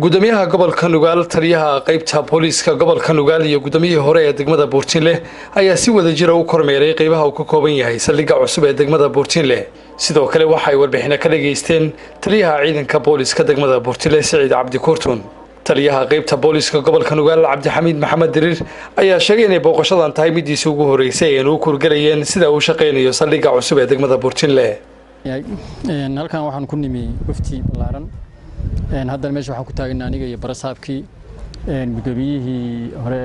gudoomiyaha gobolka Nugaal taliyaha qaybta booliska gobolka Nugaal iyo gudoomiyihii hore ee degmada Buurtinle ayaa si wada jir ah u kormeeray qaybaha uu ka kooban yahay saldhigga cusub ee degmada Buurtinle sidoo kale waxa ay warbixin ka dhageysteen taliyaha ciidanka booliska degmada Buurtinle Saciid Cabdi Kurtun taliyaha qaybta booliska gobolka Nugaal Cabdi Xamiid Maxamed Dirir ayaa sheegay in booqashadan tahay midiisa ugu horeysay ee uu kurgalayeen sida uu shaqeynayo saldhigga cusub ee degmada Buurtinle halkan waxaan ku nimi wafti balaaran haddana meesha waxaan ku taagnaa aniga iyo barasaabkii gudoomiyihii hore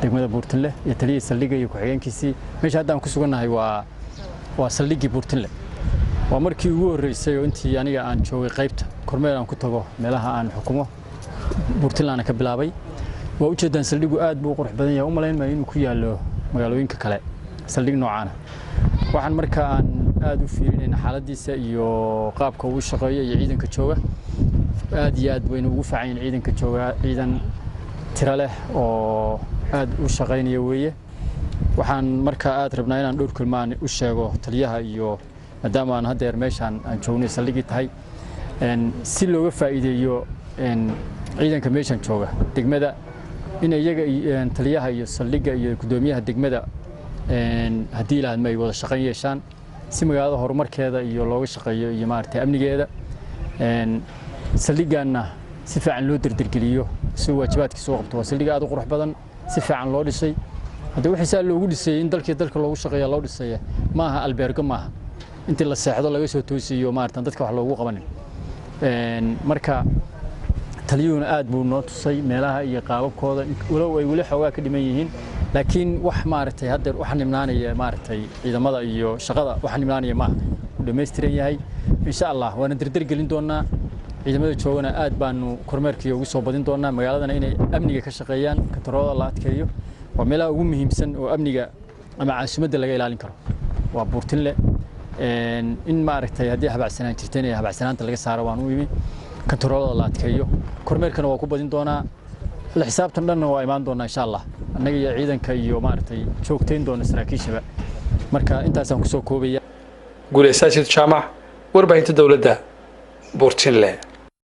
degmada Buurtinle iyo taliyada saldhigga iyo ku-xigeenkiisii meesha hadda aan ku suganahay waa saldhiggii Buurtinle waa markii ugu horeysay oo intii aniga aan joogay qaybta kormeer aan ku tago meelaha aan xukumo Buurtinle aan ka bilaabay waa u jeedaan saldhiggu aad buu qurux badan yahay u maleynaayo inuu ku yaalo magaalooyinka kale saldhig noocan waxaan markaa aan aad u fiirinayna xaaladiisa iyo qaabka uu shaqeeyo iyo ciidanka jooga aad iyo aad wayna ugu fiican ciidanka jooga ciidan tiro leh oo aad u shaqeynaya weeye waxaan markaa aad rabnaa inaan dhowr kulmaan u sheego taliyaha iyo maadaama aan hadda meeshaan aan joognay saldhigii tahay si looga faa'iideeyo ciidanka meeshaan jooga degmada in iyaga taliyaha iyo saldhigga iyo gudoomiyaha degmada haddii ilaahay ma wada shaqeyn yeeshaan si magaalada horumarkeeda iyo looga shaqeeyo iyo maartay amnigeeda saldhigana si fiican loo dirdirgeliyo si waajibaadkiisa u qabto waa saldhig aad u qurux badan si fiican loo dhisay hadda wixii saa loogu dhisay in dalka loogu shaqeeyo loo dhisay ma aha albergo ma aha intii la seexdo laga soo toosiyo maartan dadka wax loogu qabanin marka taliyuuna aad buu noo tusay meelaha iyo qaababkooda walow ay wali xoogaa ka dhiman yihiin laakiin wax maartay hadda waxa nimnaanaya maartay ciidamada iyo shaqada waxa nimnaanaya ma u dhameystiran yahay insha Allah waana dirdirgelin doonaa ciidamada joogana aad baanu kormeerkii ugu soo badin doonaa magaaladana inay amniga ka shaqeeyaan katarooda la adkeeyo waa meelaha ugu muhiimsan oo amniga ama caasimadda laga ilaalin karo waa Buurtinle in maartay haddii habacsanaan jirteen ee habacsanaanta laga saaro waan u yimi katarooda la adkeeyo kormeerkana waa ku badin doonaa la xisaabtan dhanna waa imaan doonaa insha Allah annaga iyo ciidanka iyo maartay joogteyn doona saraakiishaba marka intaas aan ku soo koobaya guuleysashid jaamac warbaahinta dawladda Buurtinle